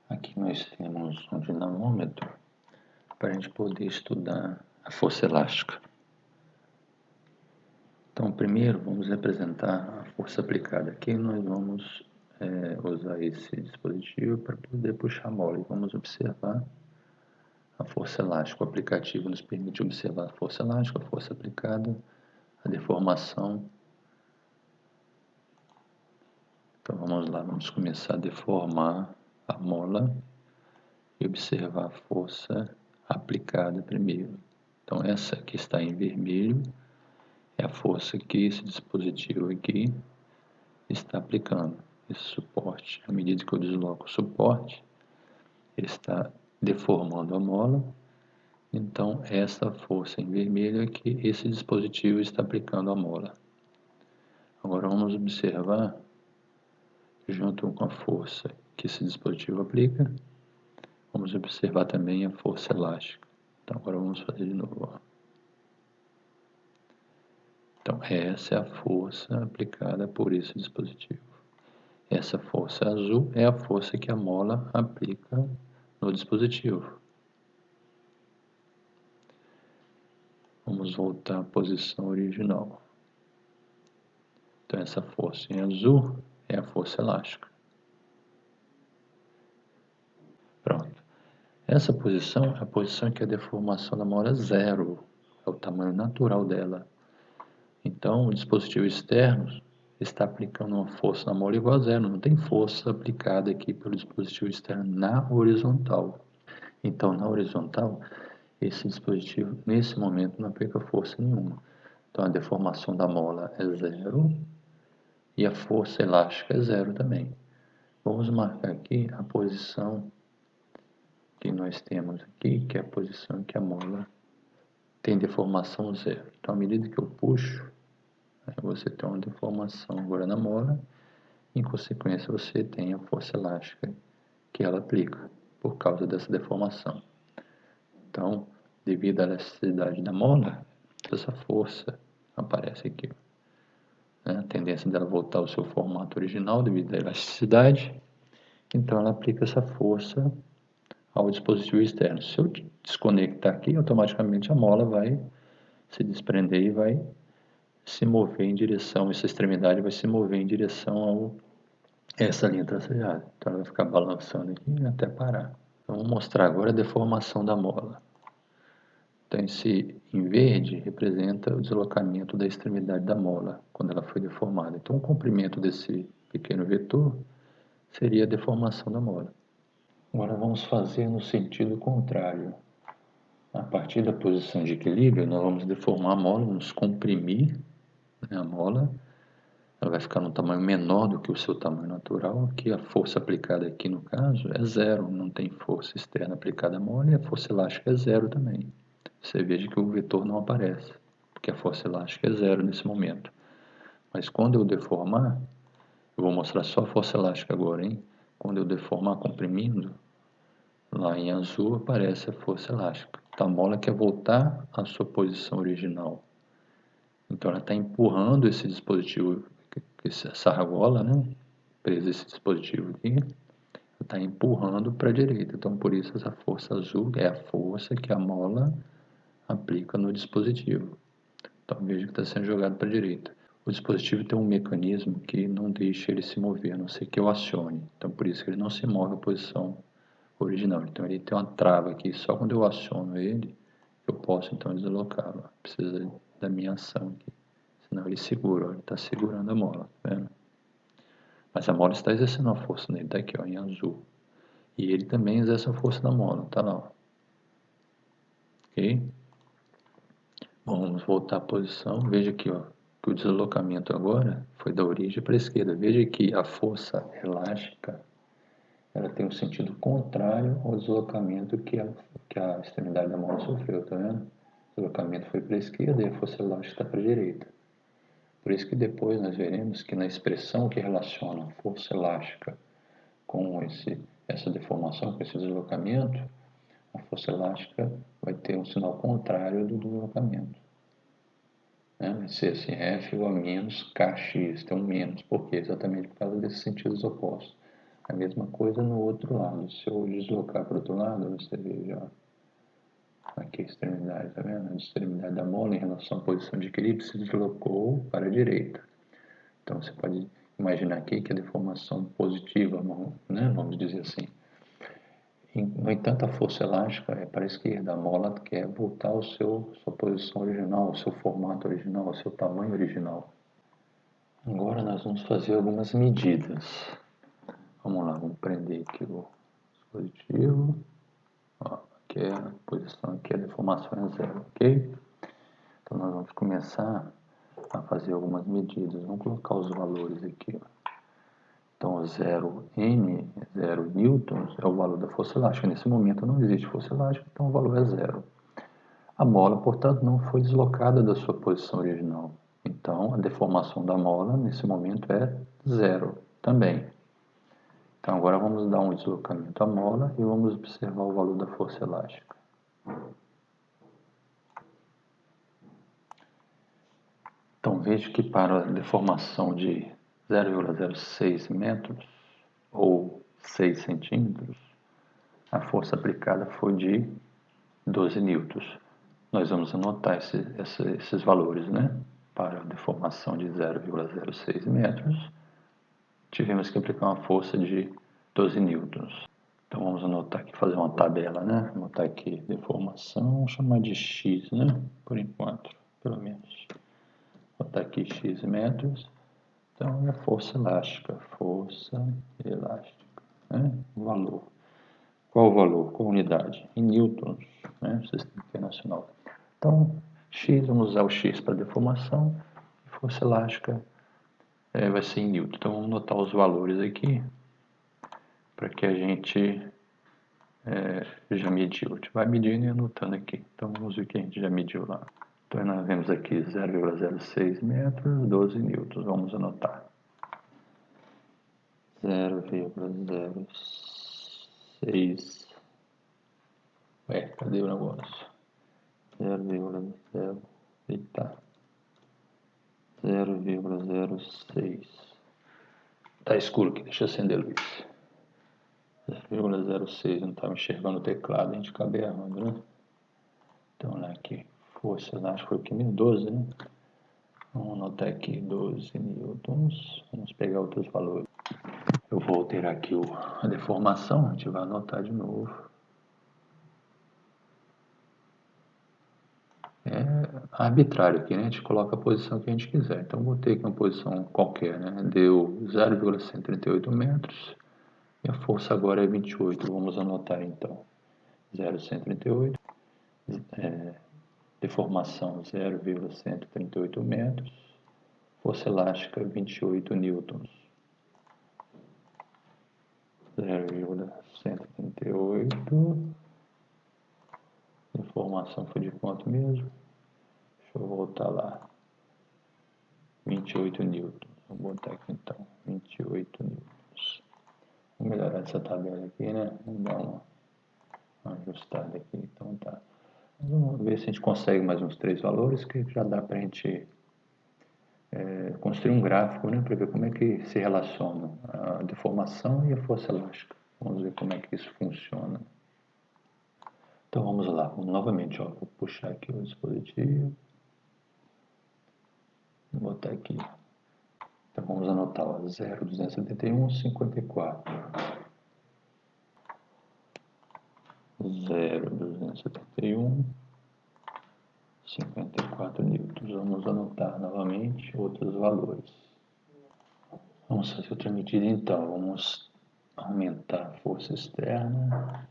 Aqui nós temos um dinamômetro para a gente poder estudar a força elástica. Então, primeiro vamos representar a força aplicada. Aqui nós vamos usar esse dispositivo para poder puxar a mola e vamos observar a força elástica. O aplicativo nos permite observar a força elástica, a força aplicada, a deformação. Então vamos lá, vamos começar a deformar a mola e observar a força aplicada primeiro. Então essa que está em vermelho é a força que esse dispositivo aqui está aplicando. Esse suporte, à medida que eu desloco o suporte, ele está deformando a mola. Então essa força em vermelho é que esse dispositivo está aplicando à mola. Agora vamos observar, junto com a força que esse dispositivo aplica, vamos observar também a força elástica. Então agora vamos fazer de novo. Então essa é a força aplicada por esse dispositivo. Essa força azul é a força que a mola aplica no dispositivo. Vamos voltar à posição original. Então essa força em azul é a força elástica. Pronto. Essa posição é a posição que a deformação da mola é zero. É o tamanho natural dela. Então o dispositivo externo está aplicando uma força na mola igual a zero. Não tem força aplicada aqui pelo dispositivo externo na horizontal. Então na horizontal, esse dispositivo nesse momento não aplica força nenhuma. Então a deformação da mola é zero e a força elástica é zero também. Vamos marcar aqui a posição que nós temos aqui, que é a posição que a mola tem deformação zero. Então, à medida que eu puxo, você tem uma deformação agora na mola, em consequência você tem a força elástica que ela aplica por causa dessa deformação. Então, devido à elasticidade da mola, essa força aparece aqui. A tendência dela voltar ao seu formato original devido à elasticidade, então ela aplica essa força ao dispositivo externo. Se eu desconectar aqui, automaticamente a mola vai se desprender e vai se mover em direção, essa extremidade vai se mover em direção a essa linha tracejada. Então ela vai ficar balançando aqui até parar. Então, vamos mostrar agora a deformação da mola. Então esse em verde representa o deslocamento da extremidade da mola quando ela foi deformada. Então o comprimento desse pequeno vetor seria a deformação da mola. Agora vamos fazer no sentido contrário. A partir da posição de equilíbrio, nós vamos deformar a mola, vamos comprimir a mola. Ela vai ficar num tamanho menor do que o seu tamanho natural, que a força aplicada aqui no caso é zero, não tem força externa aplicada à mola e a força elástica é zero também. Você veja que o vetor não aparece, porque a força elástica é zero nesse momento. Mas quando eu deformar, eu vou mostrar só a força elástica agora, hein? Quando eu deformar comprimindo, lá em azul aparece a força elástica. Então a mola quer voltar à sua posição original. Então ela está empurrando esse dispositivo, essa argola, né? Presa esse dispositivo aqui, está empurrando para a direita. Então por isso essa força azul é a força que a mola aplica no dispositivo. Então veja que está sendo jogado para a direita. O dispositivo tem um mecanismo que não deixa ele se mover, a não ser que eu acione. Então por isso que ele não se move à posição original. Então ele tem uma trava aqui, só quando eu aciono ele, eu posso então deslocá-lo. Precisa da minha ação aqui. Senão ele segura, ó, ele está segurando a mola, tá vendo? Mas a mola está exercendo uma força nele, está aqui ó, em azul. E ele também exerce a força na mola, tá lá. Ó. Ok? Bom, vamos voltar à posição. Veja aqui ó, que o deslocamento agora foi da origem para a esquerda. Veja que a força elástica ela tem um sentido contrário ao deslocamento que a extremidade da mola sofreu, tá vendo? O deslocamento foi para a esquerda e a força elástica está para a direita. Por isso que depois nós veremos que na expressão que relaciona a força elástica com essa deformação, com esse deslocamento, a força elástica vai ter um sinal contrário do deslocamento. Vai ser assim, F igual a menos KX, tem um menos. Por quê? Exatamente por causa desses sentidos opostos. A mesma coisa no outro lado. Se eu deslocar para o outro lado, você vê já aqui a extremidade, tá vendo? A extremidade da mola em relação à posição de equilíbrio se deslocou para a direita. Então você pode imaginar aqui que a deformação positiva, né, vamos dizer assim. No entanto, a força elástica é para a esquerda. A mola quer voltar ao sua posição original, ao seu formato original, ao seu tamanho original. Agora nós vamos fazer algumas medidas. Vamos lá, vamos prender aqui o dispositivo. Ó, aqui é a posição, aqui a deformação é zero, ok? Então nós vamos começar a fazer algumas medidas. Vamos colocar os valores aqui. Ó. Então 0N, 0 newtons, é o valor da força elástica. Nesse momento não existe força elástica, então o valor é zero. A mola, portanto, não foi deslocada da sua posição original. Então a deformação da mola, nesse momento, é zero também. Então agora vamos dar um deslocamento à mola e vamos observar o valor da força elástica. Então veja que para a deformação de 0,06 metros ou 6 centímetros, a força aplicada foi de 12 newtons. Nós vamos anotar esses valores, né? Para a deformação de 0,06 metros, tivemos que aplicar uma força de 12 newtons. Então vamos anotar aqui, fazer uma tabela, né? Anotar aqui deformação, vamos chamar de x, né? Por enquanto, pelo menos. Botar aqui x metros. Então é força elástica, né? O valor. Qual o valor? Qual a unidade? Em newtons, né? Sistema internacional. Então, x, vamos usar o x para deformação, força elástica vai ser em newton. Então, vamos anotar os valores aqui, para que a gente já mediu. A gente vai medindo e anotando aqui. Então, vamos ver o que a gente já mediu lá. Então, nós vemos aqui 0,06 metros, 12 newtons. Vamos anotar. 0,06. Cadê o negócio? 0,0. Eita. 0,06. Tá escuro aqui, deixa eu acender a luz. 0,06, não estava enxergando o teclado, a gente acaba errando, né? Então, olha aqui, força elástica foi o que? 12, né? Vamos anotar aqui 12 newtons. Vamos pegar outros valores. Eu vou alterar aqui a deformação, a gente vai anotar de novo. É arbitrário aqui, né? A gente coloca a posição que a gente quiser. Então, botei aqui uma posição qualquer, né? Deu 0,138 metros. E a força agora é 28. Vamos anotar então. 0,138. Deformação 0,138 metros. Força elástica 28 newtons. 0,138. Deformação foi de quanto mesmo? Deixa eu voltar lá. 28 newtons. Vou botar aqui então. 28 newtons. Vou melhorar essa tabela aqui, né? Vamos dar uma ajustada aqui. Então tá. Vamos ver se a gente consegue mais uns 3 valores, que já dá para a gente construir um gráfico, né? Para ver como é que se relacionam a deformação e a força elástica. Vamos ver como é que isso funciona. Então vamos lá. Novamente, ó, vou puxar aqui o dispositivo. Vou botar aqui. Então vamos anotar 0,271, 54. 0,271, 54 newtons. Vamos anotar novamente outros valores. Vamos fazer outra medida então. Vamos aumentar a força externa.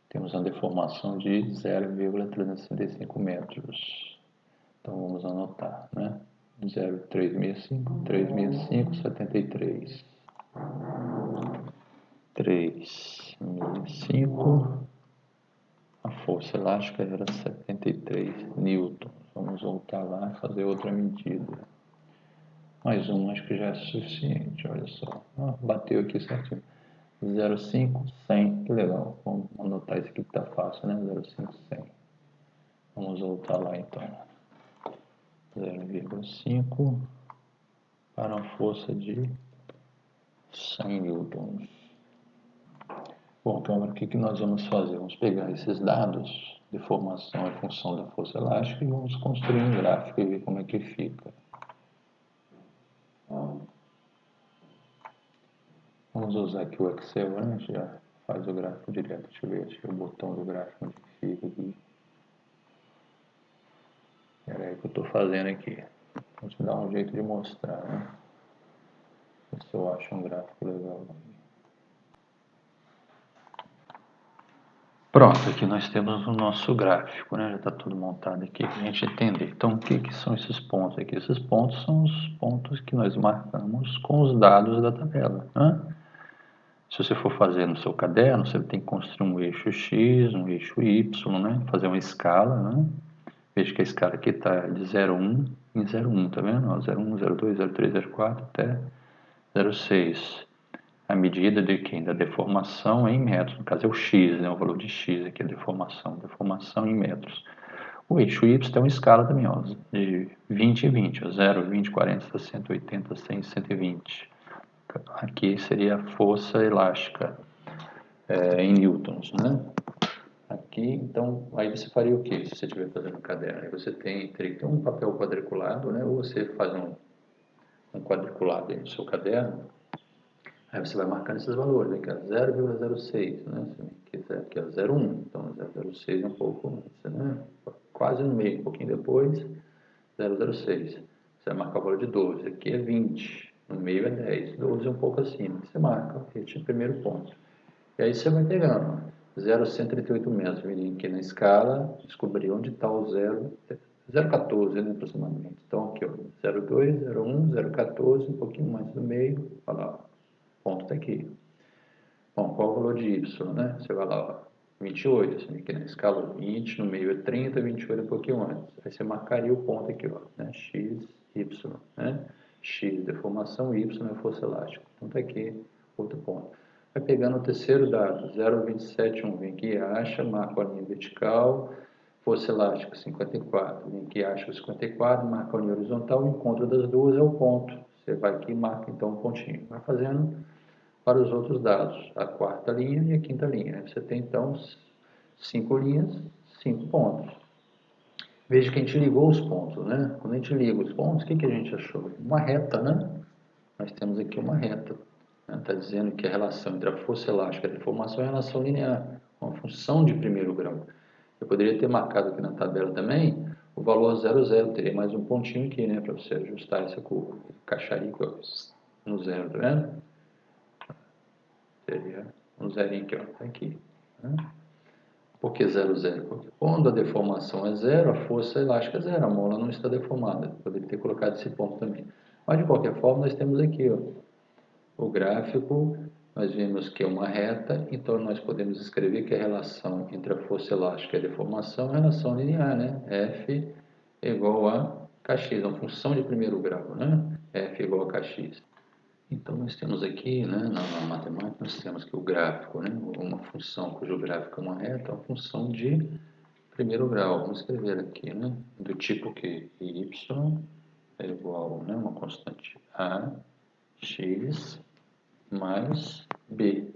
Temos uma deformação de 0,365 metros. Então vamos anotar, né? 0,365, 365, 73. 365. A força elástica era 73 newtons. Vamos voltar lá e fazer outra medida. Mais um, acho que já é suficiente, olha só. Bateu aqui certinho. 0,5, 100, que legal. Vamos anotar isso aqui que tá fácil, né? 0,5, 100. Vamos voltar lá então. 0,5 para uma força de 100 newtons. Bom, então agora o que nós vamos fazer? Vamos pegar esses dados de formação e função da força elástica e vamos construir um gráfico e ver como é que fica. Vamos usar aqui o Excel, né? Já faz o gráfico direto. Deixa eu ver, acho que o botão do gráfico onde fica aqui. Espera aí que eu estou fazendo aqui. Vamos dar um jeito de mostrar, né? Ver se eu acho um gráfico legal. Pronto, aqui nós temos o nosso gráfico, né? Já está tudo montado aqui para a gente entender. Então, o que são esses pontos aqui? Esses pontos são os pontos que nós marcamos com os dados da tabela, né? Se você for fazer no seu caderno, você tem que construir um eixo X, um eixo Y, né? Fazer uma escala, né? Veja que a escala aqui está de 0,1 em 0,1, tá vendo? 0,1, 0,2, 0,3, 0,4 até 0,6. A medida de quem? Da deformação em metros. No caso é o X, né? O valor de X aqui, a deformação. Deformação em metros. O eixo Y tem uma escala também, ó, de 20 em 20. Ó, 0, 20, 40, 60, 80, 100, 120. Aqui seria a força elástica em newtons, né? Aqui, então, aí você faria o que se você estiver fazendo um caderno? Aí você teria que ter um papel quadriculado, né? Ou você faz um quadriculado aí no seu caderno. Aí você vai marcando esses valores, aqui é 0,06, né? Aqui é 0,1, então 0,06 é um pouco antes, né? Quase no meio, um pouquinho depois, 0,06. Você vai marcar o valor de 12, aqui é 20, no meio é 10, 12 é um pouco acima. Você marca este primeiro ponto. E aí você vai pegando 0,138 metros, vindo aqui na escala, descobrir onde está o 0,14, né, aproximadamente. Então aqui, ó, 0,2, 0,1, 0,14, um pouquinho mais no meio, olha lá, o ponto está aqui. Bom, qual é o valor de y, né? Você vai lá, ó, 28, assim, aqui na escala 20, no meio é 30, 28 é um pouquinho antes. Aí você marcaria o ponto aqui, ó, né? X, Y, né? X, deformação, Y é força elástica. Então está aqui outro ponto. Vai pegando o terceiro dado, 0,271, vem aqui, acha, marca a linha vertical, força elástica 54, vem aqui, acha o 54, marca a linha horizontal, o encontro das duas é o ponto. Você vai aqui e marca então um pontinho. Vai fazendo para os outros dados, a quarta linha e a quinta linha. Você tem então 5 linhas, 5 pontos. Veja que a gente ligou os pontos, né? Quando a gente liga os pontos, o que a gente achou? Uma reta, né? Nós temos aqui uma reta. Está dizendo que a relação entre a força elástica e a deformação é a relação linear, uma função de primeiro grau. Eu poderia ter marcado aqui na tabela também o valor 0,0, teria mais um pontinho aqui, né? Para você ajustar essa curva. Encaixaria aqui, ó, no zero, tá vendo? Seria um zerinho aqui, ó, tá aqui. Né? Por que 0, 0? Porque quando a deformação é zero, a força elástica é zero, a mola não está deformada. Poderia ter colocado esse ponto também. Mas, de qualquer forma, nós temos aqui, ó, o gráfico, nós vimos que é uma reta, então nós podemos escrever que a relação entre a força elástica e a deformação é relação linear, né? F igual a kx, é uma função de primeiro grau, né? F igual a kx. Então, nós temos aqui, né, na matemática, nós temos que o gráfico, né, uma função cujo gráfico é uma reta, é uma função de primeiro grau. Vamos escrever aqui, né, do tipo que y é igual, né, uma constante a x mais b.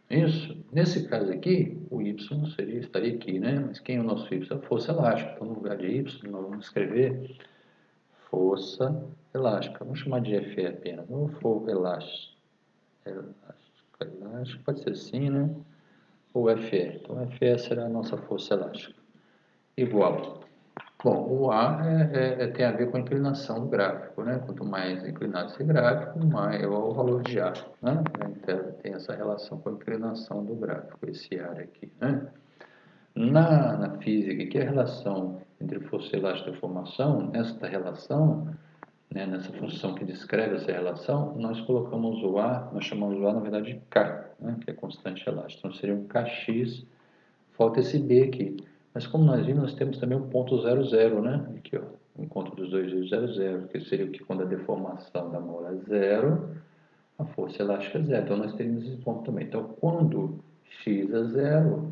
Isso. Nesse caso aqui, o y estaria aqui, né, mas quem é o nosso y? A força elástica. Então, no lugar de y, nós vamos escrever força elástica. Vamos chamar de Fe apenas. Ou for elástica. Elástica, pode ser assim, né? Ou Fe. Então, Fe será a nossa força elástica. Igual. Bom, o A tem a ver com a inclinação do gráfico, né? Quanto mais inclinado esse gráfico, maior o valor de A, né? Então, tem essa relação com a inclinação do gráfico, esse área aqui, né? Na física, que é a relação entre força elástica e deformação, nesta relação, né, nessa função que descreve essa relação, nós colocamos o A, nós chamamos o A, na verdade, de K, né, que é constante elástica. Então, seria um Kx, falta esse B aqui. Mas como nós vimos, nós temos também um ponto 00, né? Aqui, ó, o encontro dos dois eixos 00, que seria o que quando a deformação da mola é zero, a força elástica é zero. Então, nós teríamos esse ponto também. Então, quando x é zero,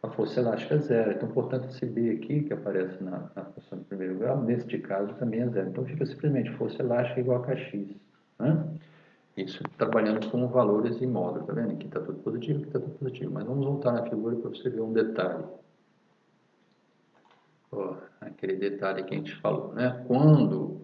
a força elástica é zero. Então, portanto, esse B aqui, que aparece na função de primeiro grau, neste caso também é zero. Então, fica simplesmente força elástica igual a Kx. Né? Isso trabalhando com valores e módulos, tá vendo? Aqui está tudo positivo, aqui está tudo positivo. Mas vamos voltar na figura para você ver um detalhe. Ó, aquele detalhe que a gente falou, né? Quando,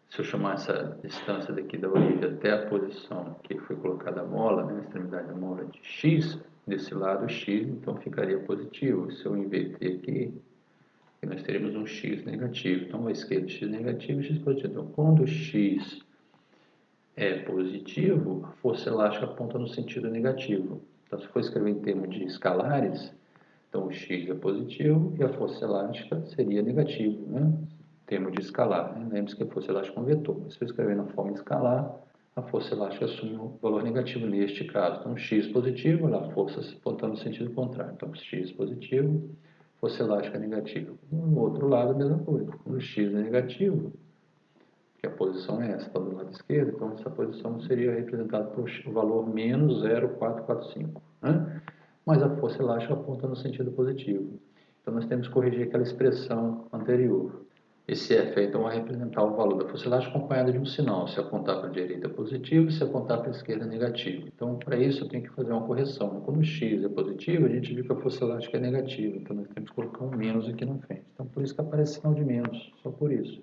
se eu chamar essa distância daqui da origem até a posição que foi colocada a mola, né, a extremidade da mola de x, desse lado x, então ficaria positivo. Se eu inverter aqui, nós teremos um x negativo. Então, à esquerda x negativo e x positivo. Então, quando x é positivo, a força elástica aponta no sentido negativo. Então, se for escrever em termos de escalares, então o x é positivo e a força elástica seria negativa, né? Em termos de escalar, né? Lembre-se que a força elástica é um vetor. Mas se eu escrever na forma escalar, a força elástica assume um valor negativo neste caso. Então, x positivo, a força apontando no sentido contrário. Então, x positivo, força elástica negativa. No outro lado, a mesma coisa. Quando o x é negativo, que a posição é essa, está do lado esquerdo, então essa posição seria representada por o valor menos 0,445, né? Mas a força elástica aponta no sentido positivo. Então nós temos que corrigir aquela expressão anterior. Esse F então vai representar o valor da força elástica acompanhado de um sinal. Se apontar para a direita é positivo, se apontar para a esquerda é negativo. Então, para isso, eu tenho que fazer uma correção. Quando o x é positivo, a gente viu que a força elástica é negativa. Então, nós temos que colocar um menos aqui na frente. Então, por isso que aparece sinal de menos, só por isso.